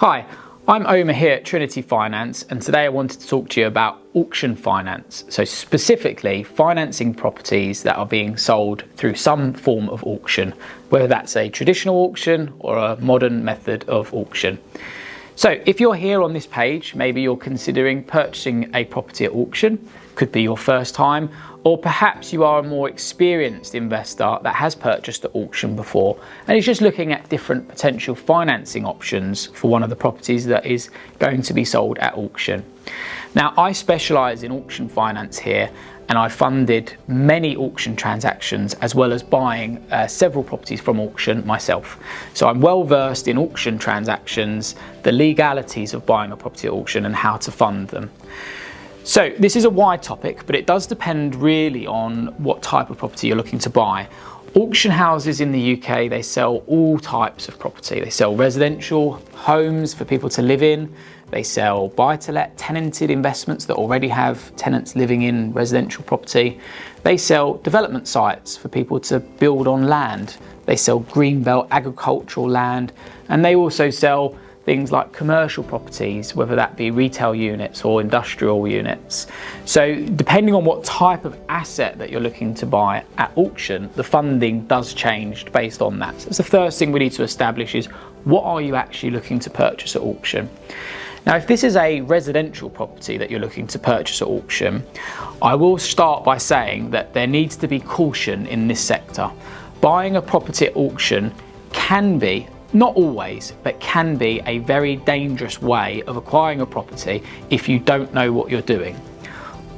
Hi, I'm Omar here at Trinity Finance, and today I wanted to talk to you about auction finance. So specifically financing properties that are being sold through some form of auction, whether that's a traditional auction or a modern method of auction. So if you're here on this page, maybe you're considering purchasing a property at auction, could be your first time, or perhaps you are a more experienced investor that has purchased at auction before and is just looking at different potential financing options for one of the properties that is going to be sold at auction. Now, I specialise in auction finance here, and I funded many auction transactions as well as buying several properties from auction myself. So I'm well versed in auction transactions, the legalities of buying a property at auction and how to fund them. So this is a wide topic, but it does depend really on what type of property you're looking to buy. Auction houses in the UK, they sell all types of property. They sell residential homes for people to live in. They sell buy-to-let tenanted investments that already have tenants living in residential property. They sell development sites for people to build on land. They sell greenbelt agricultural land, and they also sell things like commercial properties, whether that be retail units or industrial units. So depending on what type of asset that you're looking to buy at auction, the funding does change based on that. So that's the first thing we need to establish is, what are you actually looking to purchase at auction? Now, if this is a residential property that you're looking to purchase at auction, I will start by saying that there needs to be caution in this sector. Buying a property at auction can be, not always, but can be a very dangerous way of acquiring a property if you don't know what you're doing.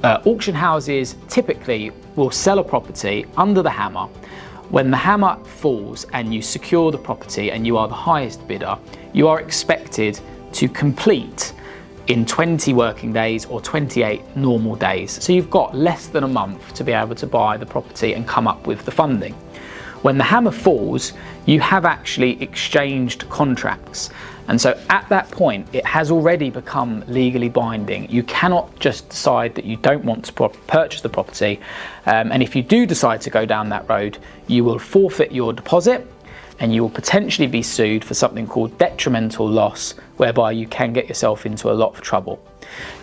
Auction houses typically will sell a property under the hammer. When the hammer falls and you secure the property and you are the highest bidder, you are expected to complete in 20 working days or 28 normal days. So you've got less than a month to be able to buy the property and come up with the funding. When the hammer falls, you have actually exchanged contracts. And so at that point, it has already become legally binding. You cannot just decide that you don't want to purchase the property. And if you do decide to go down that road, you will forfeit your deposit and you will potentially be sued for something called detrimental loss, whereby you can get yourself into a lot of trouble.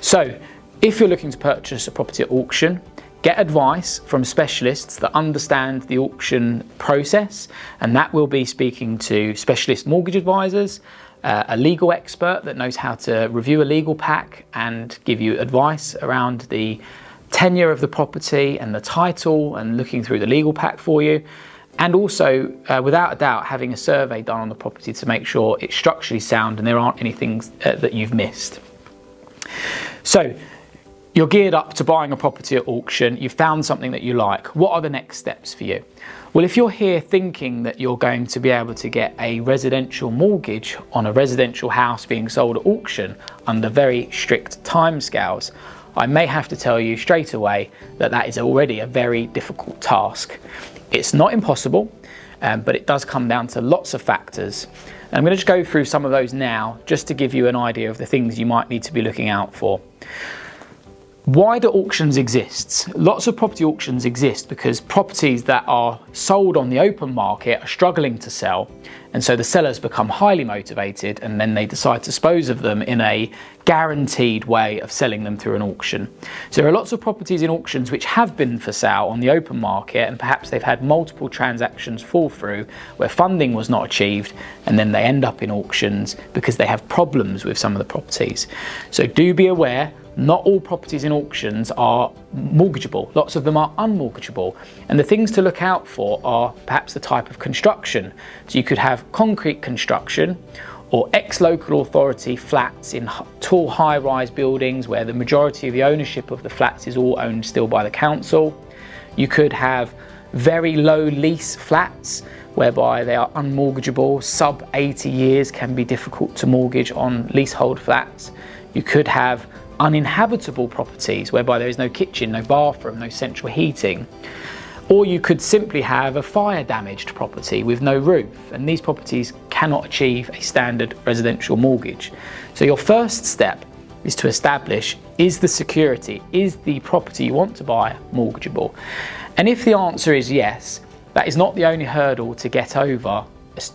So if you're looking to purchase a property at auction, get advice from specialists that understand the auction process, and that will be speaking to specialist mortgage advisors, a legal expert that knows how to review a legal pack and give you advice around the tenure of the property and the title and looking through the legal pack for you. And also, without a doubt, having a survey done on the property to make sure it's structurally sound and there aren't any things that you've missed. So you're geared up to buying a property at auction, you've found something that you like. What are the next steps for you? Well, if you're here thinking that you're going to be able to get a residential mortgage on a residential house being sold at auction under very strict timescales, I may have to tell you straight away that that is already a very difficult task. It's not impossible, but it does come down to lots of factors. And I'm going to just go through some of those now, just to give you an idea of the things you might need to be looking out for. Why do auctions exist? Lots of property auctions exist because properties that are sold on the open market are struggling to sell, and so the sellers become highly motivated and then they decide to dispose of them in a guaranteed way of selling them through an auction. So there are lots of properties in auctions which have been for sale on the open market, and perhaps they've had multiple transactions fall through where funding was not achieved, and then they end up in auctions because they have problems with some of the properties. So do be aware, not all properties in auctions are mortgageable. Lots of them are unmortgageable. And the things to look out for are perhaps the type of construction. So you could have concrete construction or ex-local authority flats in tall high-rise buildings where the majority of the ownership of the flats is all owned still by the council. You could have very low lease flats whereby they are unmortgageable. Sub 80 years can be difficult to mortgage on leasehold flats. You could have uninhabitable properties whereby there is no kitchen, no bathroom, no central heating. Or you could simply have a fire damaged property with no roof, and these properties cannot achieve a standard residential mortgage. So your first step is to establish, is the security, is the property you want to buy mortgageable? And if the answer is yes, that is not the only hurdle to get over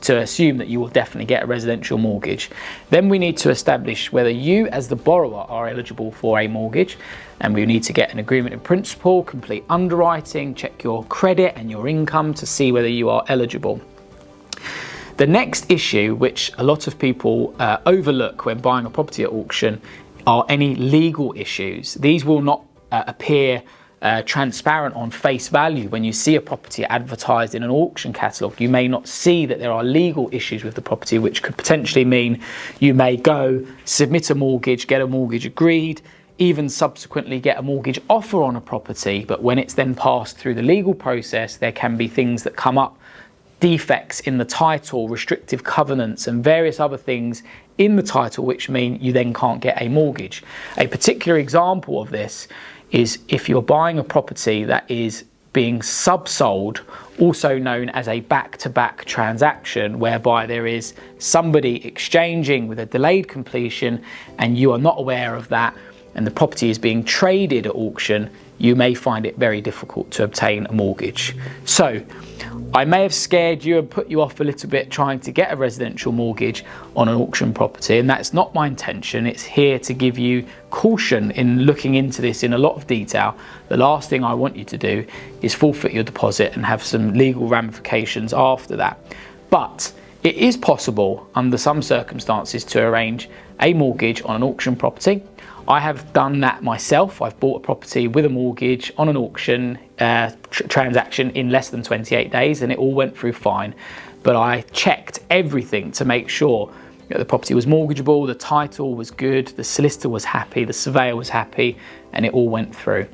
to assume that you will definitely get a residential mortgage. Then we need to establish whether you as the borrower are eligible for a mortgage, and we need to get an agreement in principle, complete underwriting, check your credit and your income to see whether you are eligible. The next issue, which a lot of people overlook when buying a property at auction, are any legal issues. These will not appear transparent on face value. When you see a property advertised in an auction catalogue, you may not see that there are legal issues with the property, which could potentially mean you may go submit a mortgage, get a mortgage agreed, even subsequently get a mortgage offer on a property, but when it's then passed through the legal process, there can be things that come up, defects in the title, restrictive covenants and various other things in the title which mean you then can't get a mortgage. A particular example of this is if you're buying a property that is being subsold, also known as a back-to-back transaction, whereby there is somebody exchanging with a delayed completion and you are not aware of that, and the property is being traded at auction, you may find it very difficult to obtain a mortgage. So I may have scared you and put you off a little bit trying to get a residential mortgage on an auction property, and that's not my intention. It's here to give you caution in looking into this in a lot of detail. The last thing I want you to do is forfeit your deposit and have some legal ramifications after that. But it is possible under some circumstances to arrange a mortgage on an auction property. I have done that myself. I've bought a property with a mortgage on an auction transaction in less than 28 days and it all went through fine. But I checked everything to make sure that the property was mortgageable, the title was good, the solicitor was happy, the surveyor was happy, and it all went through.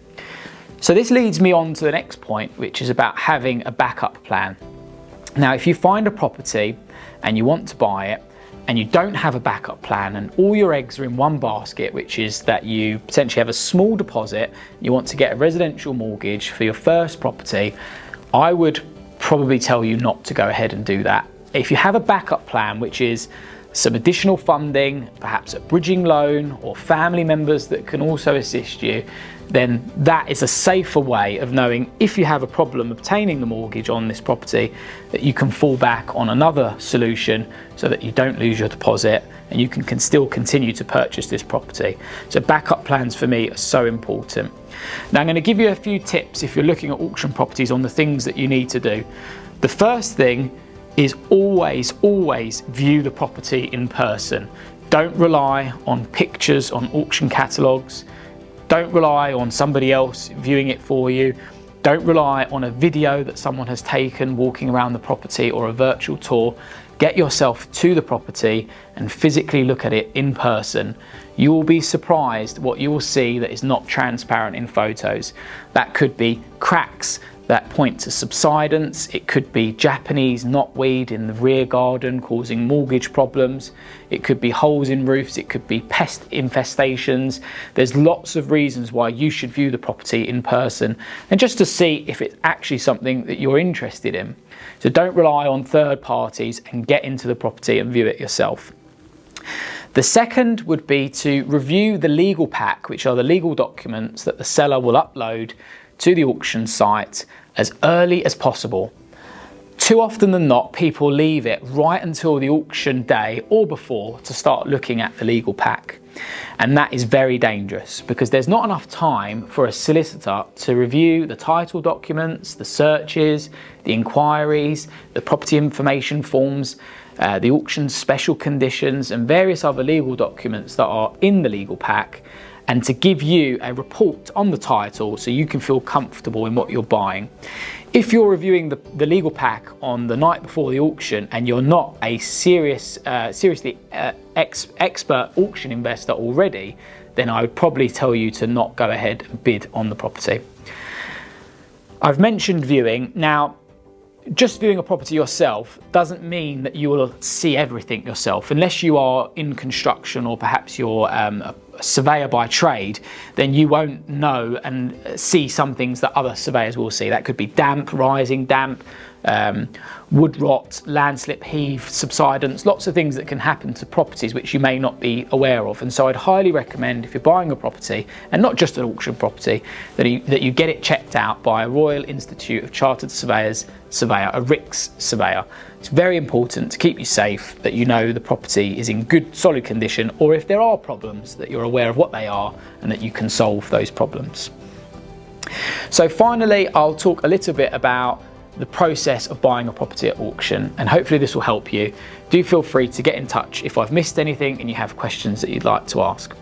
So this leads me on to the next point, which is about having a backup plan. Now, if you find a property and you want to buy it, and you don't have a backup plan and all your eggs are in one basket, which is that you potentially have a small deposit, you want to get a residential mortgage for your first property, I would probably tell you not to go ahead and do that. If you have a backup plan, which is some additional funding, perhaps a bridging loan or family members that can also assist you, then that is a safer way of knowing if you have a problem obtaining the mortgage on this property, that you can fall back on another solution so that you don't lose your deposit and you can still continue to purchase this property. So backup plans for me are so important. Now I'm going to give you a few tips if you're looking at auction properties on the things that you need to do. The first thing is always view the property in person. Don't rely on pictures on auction catalogues. Don't rely on somebody else viewing it for you. Don't rely on a video that someone has taken walking around the property or a virtual tour. Get yourself to the property and physically look at it in person. You will be surprised what you will see that is not transparent in photos. That could be cracks that point to subsidence. It could be Japanese knotweed in the rear garden causing mortgage problems. It could be holes in roofs. It could be pest infestations. There's lots of reasons why you should view the property in person and just to see if it's actually something that you're interested in. So don't rely on third parties and get into the property and view it yourself. The second would be to review the legal pack, which are the legal documents that the seller will upload to the auction site as early as possible. Too often than not, people leave it right until the auction day or before to start looking at the legal pack. And that is very dangerous because there's not enough time for a solicitor to review the title documents, the searches, the inquiries, the property information forms, the auction special conditions and various other legal documents that are in the legal pack, and to give you a report on the title so you can feel comfortable in what you're buying. If you're reviewing the legal pack on the night before the auction and you're not a seriously expert auction investor already, then I would probably tell you to not go ahead and bid on the property. I've mentioned viewing. Now, just viewing a property yourself doesn't mean that you will see everything yourself. Unless you are in construction or perhaps you're a surveyor by trade, then you won't know and see some things that other surveyors will see. That could be damp, rising damp, wood rot, landslip, heave, subsidence, lots of things that can happen to properties which you may not be aware of. And so I'd highly recommend, if you're buying a property, and not just an auction property, that you get it checked out by a Royal Institute of Chartered Surveyors surveyor, a RICS surveyor. It's very important to keep you safe that you know the property is in good, solid condition, or if there are problems, that you're aware of what they are and that you can solve those problems. So finally, I'll talk a little bit about the process of buying a property at auction, and hopefully this will help you. Do feel free to get in touch if I've missed anything and you have questions that you'd like to ask.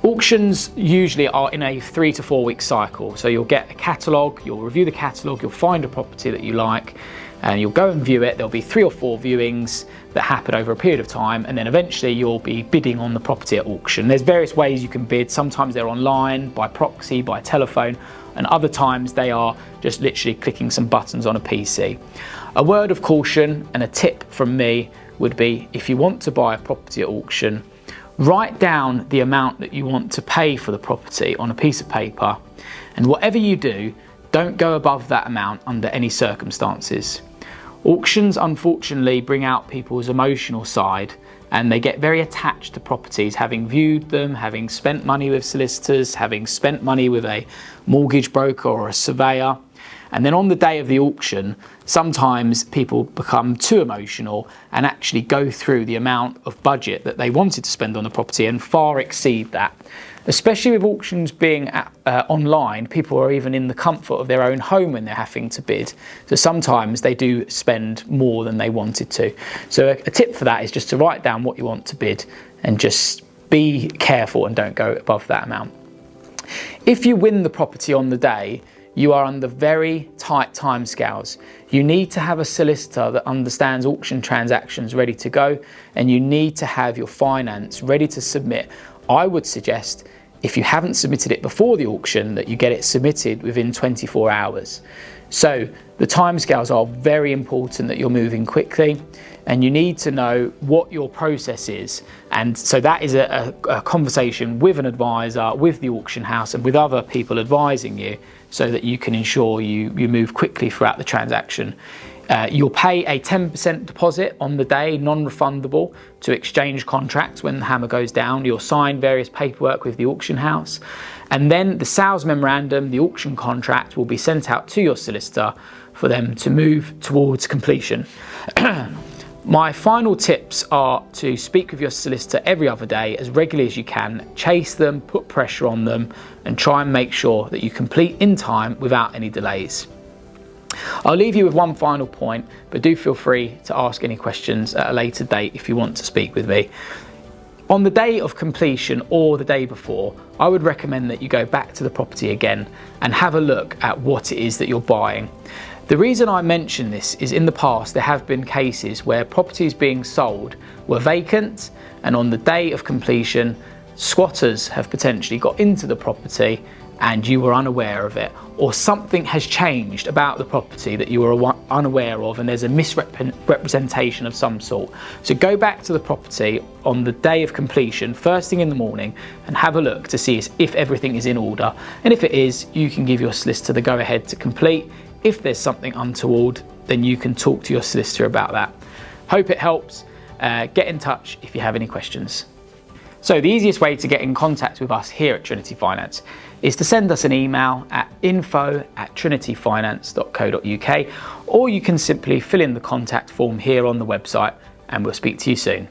Auctions usually are in a 3 to 4 week cycle. So you'll get a catalogue, you'll review the catalogue, you'll find a property that you like, and you'll go and view it. There'll be 3 or 4 viewings that happen over a period of time, and then eventually you'll be bidding on the property at auction. There's various ways you can bid. Sometimes they're online, by proxy, by telephone, and other times they are just literally clicking some buttons on a PC. A word of caution and a tip from me would be, if you want to buy a property at auction, write down the amount that you want to pay for the property on a piece of paper, and whatever you do, don't go above that amount under any circumstances. Auctions unfortunately bring out people's emotional side, and they get very attached to properties, having viewed them, having spent money with solicitors, having spent money with a mortgage broker or a surveyor. And then on the day of the auction, sometimes people become too emotional and actually go through the amount of budget that they wanted to spend on the property and far exceed that. Especially with auctions being online, people are even in the comfort of their own home when they're having to bid. So sometimes they do spend more than they wanted to. So a tip for that is just to write down what you want to bid and just be careful and don't go above that amount. If you win the property on the day, you are under very tight timescales. You need to have a solicitor that understands auction transactions ready to go, and you need to have your finance ready to submit. I would suggest, if you haven't submitted it before the auction, that you get it submitted within 24 hours. So the timescales are very important, that you're moving quickly, and you need to know what your process is. And so that is a conversation with an advisor, with the auction house, and with other people advising you, so that you can ensure you move quickly throughout the transaction. You'll pay a 10% deposit on the day, non-refundable, to exchange contracts when the hammer goes down. You'll sign various paperwork with the auction house, and then the sales memorandum, the auction contract, will be sent out to your solicitor for them to move towards completion. My final tips are to speak with your solicitor every other day, as regularly as you can, chase them, put pressure on them, and try and make sure that you complete in time without any delays. I'll leave you with one final point, but do feel free to ask any questions at a later date if you want to speak with me. On the day of completion or the day before, I would recommend that you go back to the property again and have a look at what it is that you're buying. The reason I mention this is, in the past there have been cases where properties being sold were vacant, and on the day of completion squatters have potentially got into the property and you were unaware of it, or something has changed about the property that you were unaware of, and there's a misrepresentation of some sort. So go back to the property on the day of completion, first thing in the morning, and have a look to see if everything is in order. And if it is, you can give your solicitor the go ahead to complete. If there's something untoward, then you can talk to your solicitor about that. Hope it helps. Get in touch if you have any questions. So the easiest way to get in contact with us here at Trinity Finance is to send us an email at info@trinityfinance.co.uk, or you can simply fill in the contact form here on the website, and we'll speak to you soon.